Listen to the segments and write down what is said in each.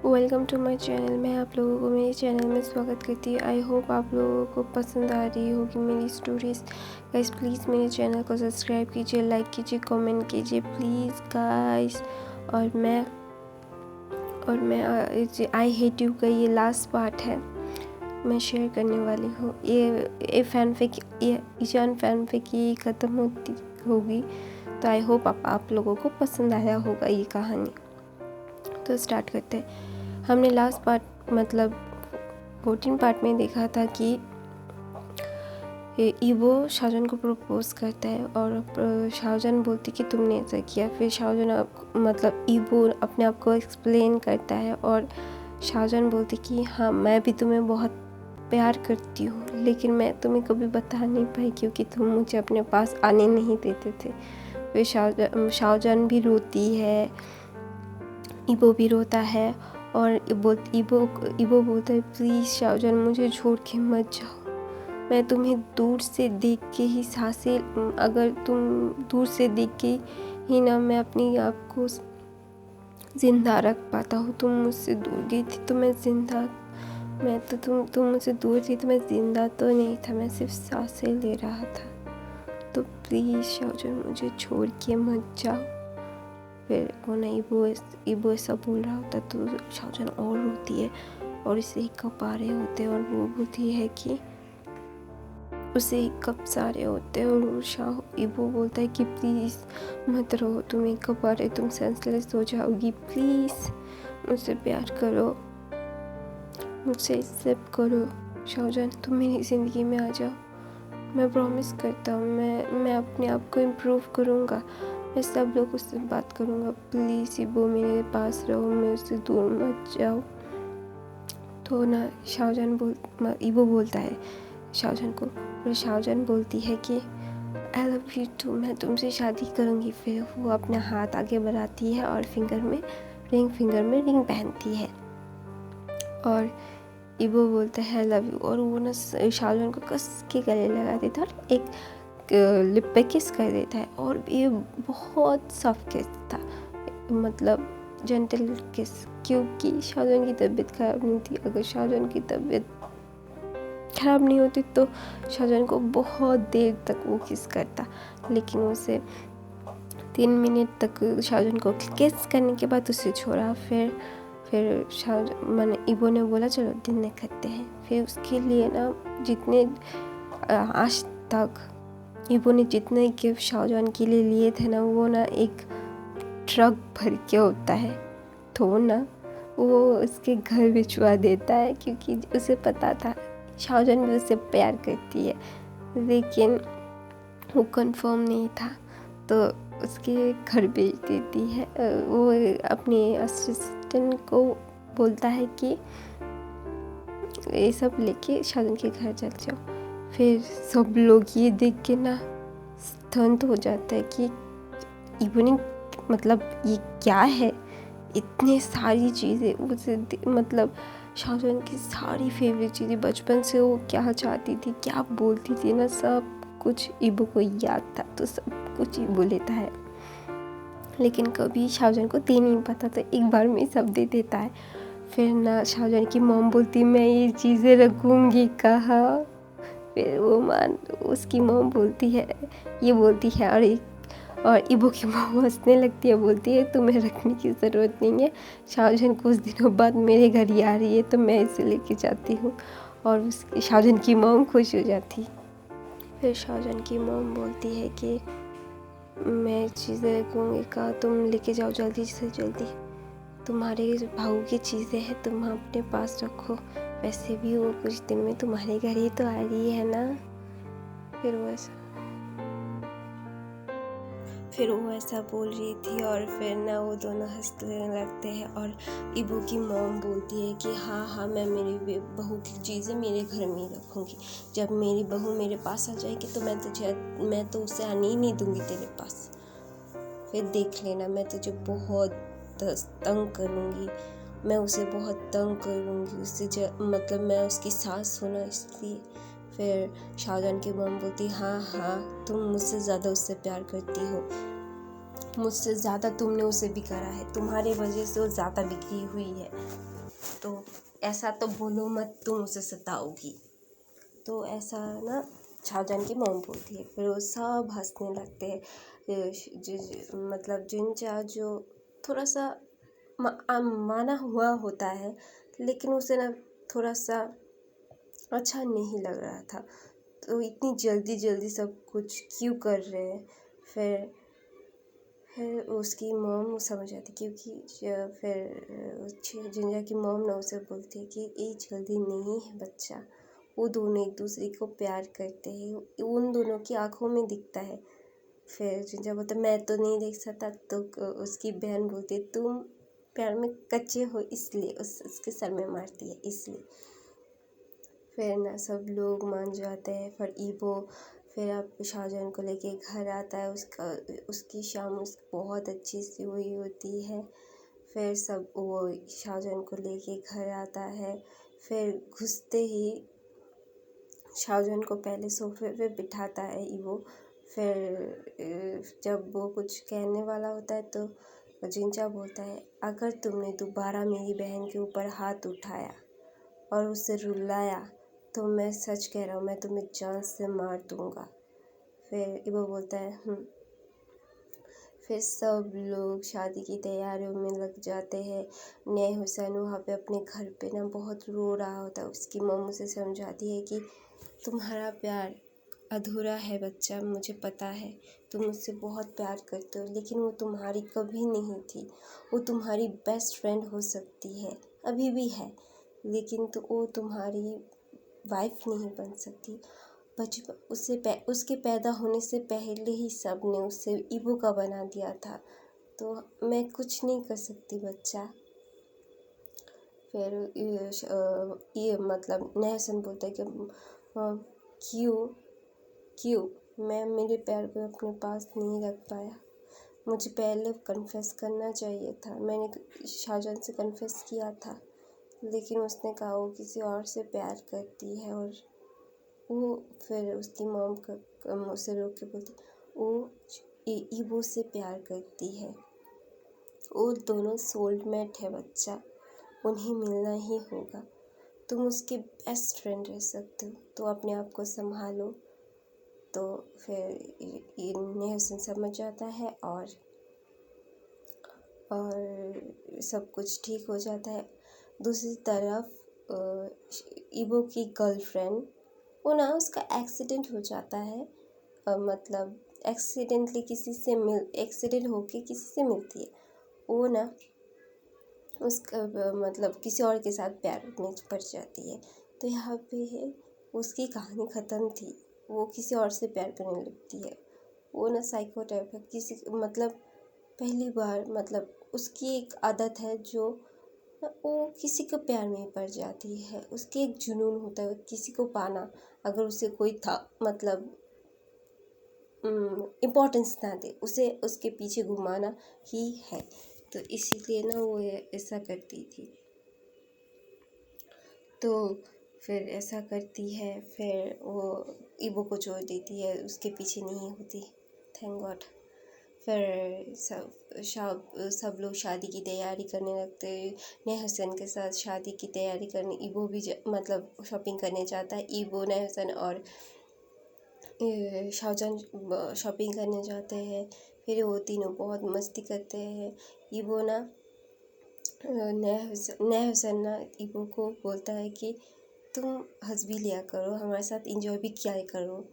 Welcome to my channel. मैं आप लोगों को मेरे चैनल में स्वागत करती हूँ। आई होप आप लोगों को पसंद आ रही होगी मेरी स्टोरीज़। गाइस प्लीज़ मेरे चैनल को सब्सक्राइब कीजिए, लाइक कीजिए, कमेंट कीजिए प्लीज़ गाइस। और मैं आई हेट यू का ये लास्ट पार्ट है, मैं शेयर करने वाली हूँ। ये फैनफिक ये ख़त्म होती होगी, तो आई होप आप लोगों को पसंद आया होगा ये कहानी। तो स्टार्ट करते हैं। हमने लास्ट पार्ट मतलब 14 पार्ट में देखा था कि ईवो शाहजहान को प्रपोज करता है और शाहजहान बोलती कि तुमने ऐसा किया। फिर शाहजहान मतलब ईवो अपने आप को एक्सप्लेन करता है और शाहजहान बोलती कि हाँ मैं भी तुम्हें बहुत प्यार करती हूँ, लेकिन मैं तुम्हें कभी बता नहीं पाई क्योंकि तुम मुझे अपने पास आने नहीं देते थे। फिर शाहजहान भी रोती है, ईवो भी रोता है और ईवो बोलता है प्लीज़ शाहजहान मुझे छोड़ के मत जाओ, मैं तुम्हें दूर से देख के ही सांसें, अगर तुम दूर से देख के ही ना मैं अपनी आप को ज़िंदा रख पाता हूँ। तुम मुझसे दूर गई थी तो मैं ज़िंदा, मैं तो तुम मुझसे दूर थी तो मैं ज़िंदा तो नहीं था, मैं सिर्फ सांसें ले रहा था। तो प्लीज़ शाहजहान मुझे छोड़ के मत जाओ। फिर वो ना ईवो ऐसा बोल रहा होता तो शाहजहान और रोती है और इसे हिक्कप आ रहे होते हैं और वो बोलती है कि उसे हिक्कप्स आ रहे होते हैं और ईवो बोलता है कि प्लीज़ मत रो, तुम हिक्कप आ रहे, तुम सेंसलेस हो जाओगी, प्लीज़ मुझसे प्यार करो, मुझसे एक्सेप्ट करो शाहजहान, तुम मेरी ज़िंदगी में आ जाओ। मैं प्रॉमिस करता हूँ मैं अपने आप को इम्प्रूव करूँगा, मैं सब लोगों से बात करूँगा, प्लीज़ ईवो मेरे पास रहो, मैं उससे दूर मत जाओ। तो ना ईवो बोलता है शाहजहान को और शाहजहान बोलती है कि आई लव यू टू, मैं तुमसे शादी करूँगी। फिर वो अपना हाथ आगे बढ़ाती है और फिंगर में रिंग पहनती है और ईवो बोलता है आई लव यू और वो ना शाहजहान को कस के गले लगा देता है और एक लिप पे किस कर देता है और ये बहुत सॉफ्ट किस था, मतलब जेंटल किस, क्योंकि शाहजहान की तबीयत ख़राब नहीं थी। अगर शाहजहान की तबीयत ख़राब नहीं होती तो शाहजहान को बहुत देर तक वो किस करता, लेकिन उसे 3 मिनट तक शाहजहान को किस करने के बाद उसे छोड़ा। फिर मैंने ईवो ने बोला चलो डिनर करते हैं। फिर उसके लिए ना जितने आज तक ईवो ने जितने गिफ्ट शाहजहान के लिए लिए थे ना, वो ना एक ट्रक भर के होता है। तो ना वो उसके घर भिजवा देता है क्योंकि उसे पता था शाहजहान भी उससे प्यार करती है, लेकिन वो कंफर्म नहीं था तो उसके घर भेज देती है। वो अपने असिस्टेंट को बोलता है कि ये सब लेके शाहजहान के घर चल जाओ। फिर सब लोग ये देख के ना स्तंत हो जाता है कि इवनिंग मतलब ये क्या है, इतने सारी चीज़ें उसे मतलब शाहजहान की सारी फेवरेट चीज़ें बचपन से वो क्या चाहती थी, क्या बोलती थी ना, सब कुछ ईवो को याद था। तो सब कुछ ईवो लेता है, लेकिन कभी शाहजहान को दे नहीं पाता, तो एक बार में सब दे देता है। फिर ना शाहजहान की मॉम बोलती मैं ये चीज़ें रखूँगी कहाँ। फिर उसकी मॉम बोलती है और ईवो की मॉम हंसने लगती है, बोलती है तुम्हें रखने की ज़रूरत नहीं है, शाहजहान कुछ दिनों बाद मेरे घर ही आ रही है तो मैं इसे लेके जाती हूँ। और शाहजहान की मॉम खुश हो जाती। फिर शाहजहान की मॉम बोलती है कि मैं चीज़ें रखूँगी कहा, तुम लेके जाओ जल्दी से जल्दी, तुम्हारे भाऊ की चीज़ें हैं तुम अपने पास रखो, वैसे भी वो कुछ दिन में तुम्हारे घर ही तो आ रही है ना। फिर वो ऐसा बोल रही थी और फिर ना वो दोनों हंसने लगते हैं और ईवो की मॉम बोलती है कि हाँ मैं मेरी बहू की चीज़ें मेरे घर में ही रखूँगी, जब मेरी बहू मेरे पास आ जाएगी तो मैं तो उसे आने ही नहीं दूँगी तेरे पास, फिर देख लेना मैं तुझे बहुत तंग करूँगी, मैं उसे बहुत तंग करूँगी, उससे मतलब मैं उसकी सास हूँ ना इसलिए। फिर शाहजहान की मॉम बोलती हाँ तुम मुझसे ज़्यादा उससे प्यार करती हो। मुझसे ज़्यादा तुमने उसे बिगाड़ा है, तुम्हारे वजह से वो ज़्यादा बिगड़ी हुई है, तो ऐसा तो बोलो मत, तुम उसे सताओगी। तो ऐसा ना शाहजहान की मॉम बोलती है। फिर वो सब हंसने लगते हैं। मतलब जिनचा जो थोड़ा सा माना हुआ होता है, लेकिन उसे ना थोड़ा सा अच्छा नहीं लग रहा था, तो इतनी जल्दी जल्दी सब कुछ क्यों कर रहे हैं। फिर उसकी मॉम समझ आती, क्योंकि फिर जिंजा की मॉम ना उसे बोलती है कि ये जल्दी नहीं है बच्चा, वो दोनों एक दूसरे को प्यार करते हैं, उन दोनों की आंखों में दिखता है। फिर जिंजा बोलता मैं तो नहीं देख सकता, तो उसकी बहन बोलती है तुम प्यार में कच्चे हो इसलिए, उसके सर में मारती है इसलिए। फिर ना सब लोग मान जाते हैं। फिर ईबो फिर अब शाहजहान को लेके घर आता है। उसकी शाम बहुत अच्छी सी हुई होती है। फिर सब वो शाहजहान को लेके घर आता है। फिर घुसते ही शाहजहान को पहले सोफे पे बिठाता है ईबो। फिर जब वो कुछ कहने वाला होता है तो जिंचा बोलता है अगर तुमने दोबारा मेरी बहन के ऊपर हाथ उठाया और उसे रुलाया तो मैं सच कह रहा हूँ, मैं तुम्हें जान से मार दूँगा। फिर ईबो बोलता है। फिर सब लोग शादी की तैयारियों में लग जाते हैं। नए हुसैन वहाँ पे अपने घर पे ना बहुत रो रहा होता है। उसकी मम्मी उसे समझाती है कि तुम्हारा प्यार अधूरा है बच्चा, मुझे पता है तुम मुझसे बहुत प्यार करते हो, लेकिन वो तुम्हारी कभी नहीं थी। वो तुम्हारी बेस्ट फ्रेंड हो सकती है, अभी भी है, लेकिन तो वो तुम्हारी वाइफ नहीं बन सकती। बचपन उसके पैदा होने से पहले ही सब ने उसे ईबो का बना दिया था, तो मैं कुछ नहीं कर सकती बच्चा। फिर ये मतलब नहसन बोलता है कि क्यों क्यों मैं मेरे पैर को अपने पास नहीं रख पाया, मुझे पहले कन्फेस करना चाहिए था। मैंने शाहजहान से कन्फेस किया था, लेकिन उसने कहा वो किसी और से प्यार करती है। और वो फिर उसकी मॉम उसे रोक के बोलती वो ईबो से प्यार करती है, वो दोनों सोलमेट है बच्चा, उन्हें मिलना ही होगा। तुम उसके बेस्ट फ्रेंड रह सकते हो, तो अपने आप को संभालो। तो फिर नेहसन समझ जाता है और सब कुछ ठीक हो जाता है। दूसरी तरफ ईबो की गर्लफ्रेंड वो ना उसका एक्सीडेंट हो जाता है। मतलब एक्सीडेंटली एक्सीडेंट होके किसी से मिलती है। वो ना उसका मतलब किसी और के साथ प्यार में पड़ जाती है। तो यहाँ पे है उसकी कहानी ख़त्म थी, वो किसी और से प्यार करने लगती है। वो ना साइको टाइप है, किसी मतलब पहली बार मतलब उसकी एक आदत है जो वो किसी को प्यार में पड़ जाती है। उसके एक जुनून होता है किसी को पाना, अगर उसे कोई था मतलब इम्पोर्टेंस ना दे, उसे उसके पीछे घुमाना ही है। तो इसीलिए ना वो ऐसा करती थी। तो फिर ऐसा करती है, फिर वो ईबो को छोड़ देती है, उसके पीछे नहीं होती, थैंक गॉड। फिर सब लोग शादी की तैयारी करने लगते हैं। नए हुसैन के साथ शादी की तैयारी करने ईबो भी मतलब शॉपिंग करने जाता है। ईबो, नए हुसैन और शाहजहान शॉपिंग करने जाते हैं। फिर वो तीनों बहुत मस्ती करते हैं। ईबो ना नया हुसैन ना ईबो को बोलता है कि तुम हंस भी लिया करो, हमारे साथ इंजॉय भी किया करो,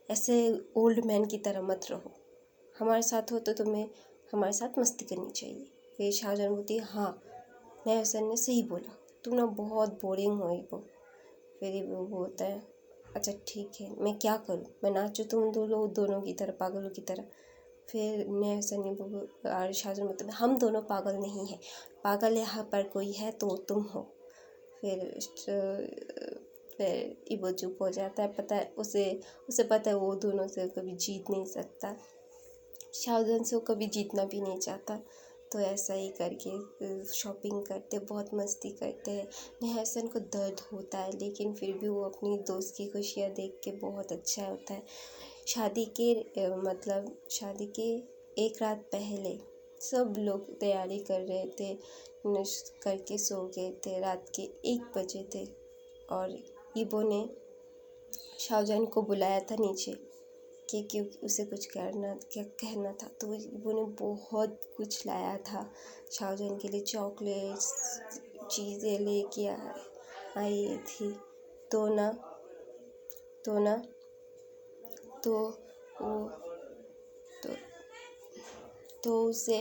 ऐसे ओल्ड मैन की तरह मत रहो, हमारे साथ हो तो तुम्हें हमारे साथ मस्ती करनी चाहिए। फिर शाहजहान बोलती है हाँ, नया हुसैन ने सही बोला, तुम ना बहुत बोरिंग हो ईबो। फिर वो बोलता है अच्छा ठीक है, मैं क्या करूँ, मैं नाचूँ तुम दोनों की तरह, पागलों की तरह। फिर नया सनी और शाहजहान मतलब हम दोनों पागल नहीं हैं, पागल यहाँ पर कोई है तो तुम हो। फिर ईबो चुप हो जाता है, पता है उसे पता है वो दोनों से कभी जीत नहीं सकता, शाहजहान से वो कभी जीतना भी नहीं चाहता। तो ऐसा ही करके शॉपिंग करते, बहुत मस्ती करते हैं। नेहसन को दर्द होता है, लेकिन फिर भी वो अपनी दोस्त की खुशियाँ देख के बहुत अच्छा होता है। शादी के एक रात पहले सब लोग तैयारी कर रहे थे, करके सो गए थे। रात के 1 बजे थे और ईबो ने शाहजहान को बुलाया था नीचे कि क्योंकि उसे कुछ करना क्या कहना था। तो ईबो ने बहुत कुछ लाया था शाहजहान के लिए, चॉकलेट्स चीज़ें लेके आई थी। तो ना तो ना तो वो तो, तो उसे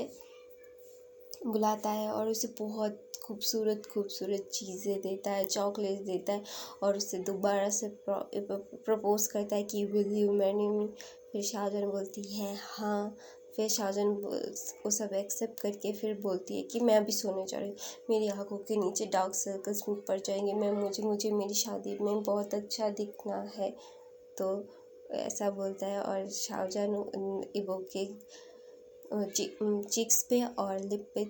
बुलाता है और उसे बहुत खूबसूरत खूबसूरत चीज़ें देता है, चॉकलेट्स देता है और उससे दोबारा से प्रपोज करता है कि विल यू मैरी मी। फिर शाहजहान बोलती है हाँ। फिर शाहजहान वो सब एक्सेप्ट करके फिर बोलती है कि मैं अभी सोने जा रही हूँ, मेरी आंखों के नीचे डार्क सर्कल्स में पड़ जाएंगे, मुझे मेरी शादी में बहुत अच्छा दिखना है। तो ऐसा बोलता है और शाहजहान ईबो के चिक्स पे और लिप पे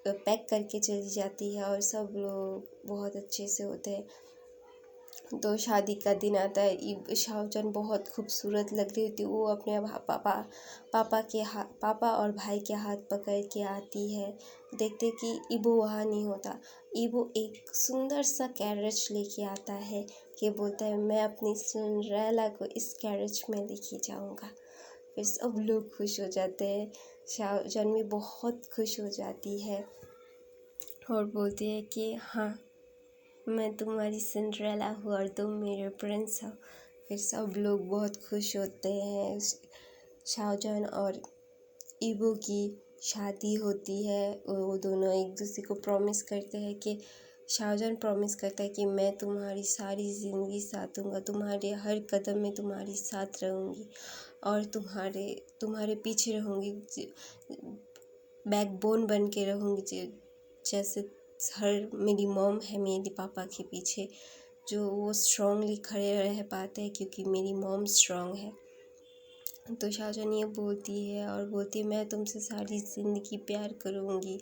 पैक करके चली जाती है और सब लोग बहुत अच्छे से होते हैं। तो शादी का दिन आता है, शाहजहान बहुत खूबसूरत लग रही होती है। वो अपने पापा और भाई के हाथ पकड़ के आती है। देखते कि ईबो वहाँ नहीं होता। ईबो एक सुंदर सा कैरेज लेके आता है कि बोलता है मैं अपनी सिंड्रेला को इस कैरेज में लेके जाऊँगा। फिर सब लोग खुश हो जाते हैं। शाहजहान भी बहुत खुश हो जाती है और बोलती है कि हाँ मैं तुम्हारी सिंड्रेला हूँ और तुम मेरे प्रिंस हो। फिर सब लोग बहुत खुश होते हैं। शाहजहान और ईबो की शादी होती है। वो दोनों एक दूसरे को प्रॉमिस करते हैं कि शाहजहान प्रॉमिस करता है कि मैं तुम्हारी सारी ज़िंदगी साथ दूँगा, तुम्हारे हर कदम में तुम्हारी साथ रहूँगी और तुम्हारे पीछे रहूँगी, बैकबोन बन के रहूँगी। जैसे हर मेरी मॉम है मेरे पापा के पीछे, जो वो स्ट्रांगली खड़े रह पाते हैं क्योंकि मेरी मॉम स्ट्रांग है। तो शाहजहान ये बोलती है और बोलती है मैं तुमसे सारी ज़िंदगी प्यार करूँगी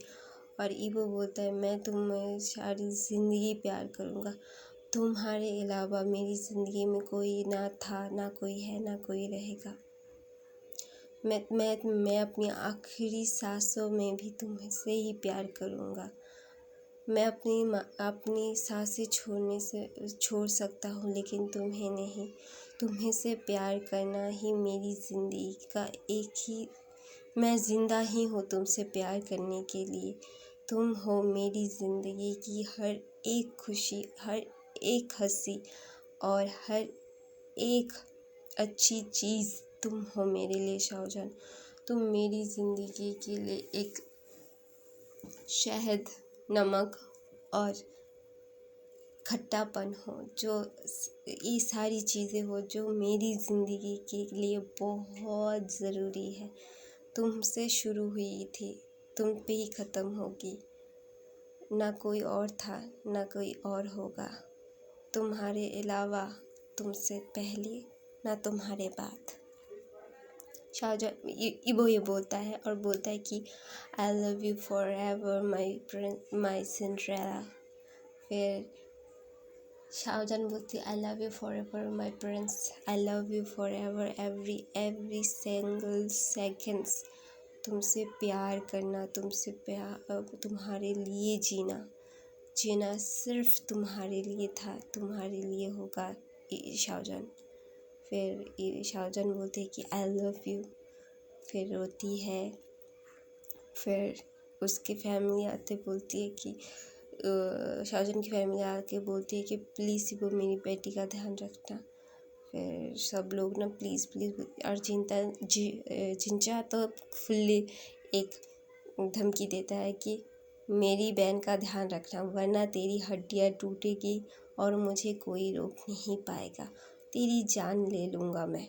और ईबो बोलता है मैं तुम्हें सारी ज़िंदगी प्यार करूँगा, तुम्हारे अलावा मेरी ज़िंदगी में कोई ना था, ना कोई है, ना कोई रहेगा। मैं अपनी आखिरी सांसों में भी तुमसे ही प्यार करूँगा। मैं अपनी सांसें छोड़ सकता हूँ लेकिन तुम्हें नहीं। तुम्हें से प्यार करना ही मेरी ज़िंदगी का मैं ज़िंदा ही हूँ तुमसे प्यार करने के लिए। तुम हो मेरी ज़िंदगी की हर एक खुशी, हर एक हंसी और हर एक अच्छी चीज़ तुम हो मेरे लिए शाहजहान। तुम मेरी ज़िंदगी के लिए एक शहद, नमक और खट्टापन हो, जो ये सारी चीज़ें हो जो मेरी ज़िंदगी के लिए बहुत ज़रूरी है। तुमसे शुरू हुई थी, तुम पे ही ख़त्म होगी। ना कोई और था, ना कोई और होगा। तुम्हारे अलावा, तुमसे पहले, ना तुम्हारे बाद। शाहजहान ईबो ये बोलता है और बोलता है कि I love you for ever my Cinderella. फिर शाहजहान बोलती है I love you for ever my Prince, I love you for ever every single seconds. तुमसे प्यार करना, तुम्हारे लिए जीना सिर्फ तुम्हारे लिए था, तुम्हारे लिए होगा शाहजहान। फिर शाहजहान बोलते हैं कि आई लव यू। फिर रोती है। फिर उसकी फैमिली आते बोलती है कि शाहजहान की फैमिली आके बोलती है कि प्लीज़ वो मेरी बेटी का ध्यान रखना। फिर सब लोग ना प्लीज़ और जिंचा तो फुल्ली एक धमकी देता है कि मेरी बहन का ध्यान रखना वरना तेरी हड्डियाँ टूटेगी और मुझे कोई रोक नहीं पाएगा, तेरी जान ले लूँगा मैं।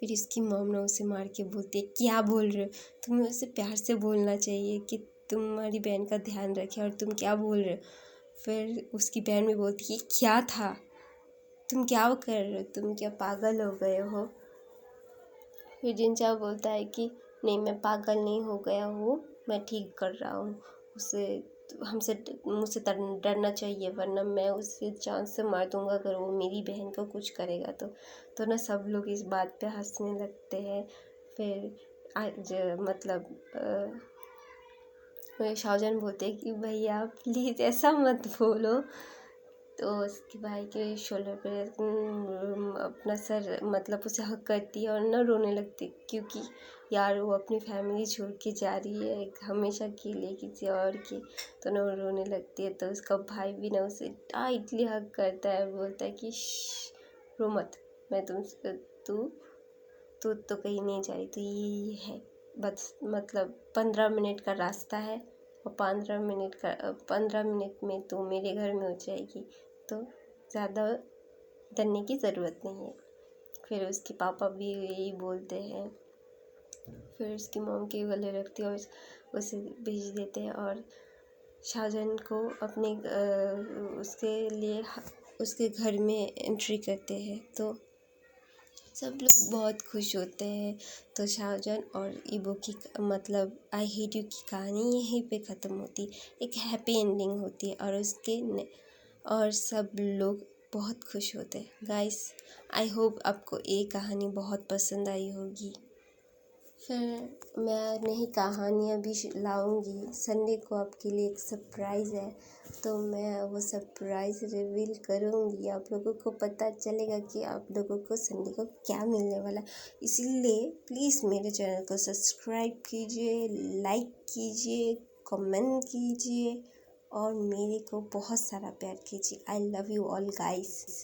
फिर इसकी मॉम ने उसे मार के बोलती है क्या बोल रहे हो, तुम्हें उसे प्यार से बोलना चाहिए कि तुम्हारी बहन का ध्यान रखे और तुम क्या बोल रहे हो। फिर उसकी बहन भी बोलती है क्या था, तुम क्या कर रहे हो, तुम क्या पागल हो गए हो। फिर जिंचा बोलता है कि नहीं मैं पागल नहीं हो गया हूँ, मैं ठीक कर रहा हूँ। मुझसे डरना चाहिए वरना मैं उसे जान से मार दूंगा अगर वो मेरी बहन को कुछ करेगा तो ना सब लोग इस बात पे हंसने लगते हैं। फिर आज मतलब शाहजहान बोलते हैं कि भैया प्लीज़ ऐसा मत बोलो। तो उसके भाई के शोल्डर पे अपना सर मतलब उसे हक करती है और ना रोने लगती, क्योंकि यार वो अपनी फैमिली छोड़ के जा रही है हमेशा के लिए किसी और की, तो ना वो रोने लगती है। तो उसका भाई भी ना उसे टाइटली हक करता है, बोलता है कि रो मत, मैं तू तू तो कहीं नहीं जा रही, तो ये है बस, मतलब 15 मिनट का रास्ता है और 15 मिनट में तो मेरे घर में हो जाएगी, तो ज़्यादा डरने की ज़रूरत नहीं है। फिर उसके पापा भी यही बोलते हैं, फिर उसकी मॉम के गले लगती है और उसे भेज देते हैं। और शाहजहान को अपने उसके घर में एंट्री करते हैं, तो सब लोग बहुत खुश होते हैं। तो शाहजहान और ईबो की मतलब आई हेट यू की कहानी यहीं पे ख़त्म होती, एक हैप्पी एंडिंग होती है और सब लोग बहुत खुश होते हैं। गाइस, आई होप आपको ये कहानी बहुत पसंद आई होगी। फिर मैं नई कहानियाँ भी लाऊंगी। संडे को आपके लिए एक सरप्राइज़ है, तो मैं वो सरप्राइज़ रिवील करूंगी। आप लोगों को पता चलेगा कि आप लोगों को संडे को क्या मिलने वाला। इसीलिए प्लीज़ मेरे चैनल को सब्सक्राइब कीजिए, लाइक कीजिए, कमेंट कीजिए और मेरे को बहुत सारा प्यार कीजिए। I love you all guys.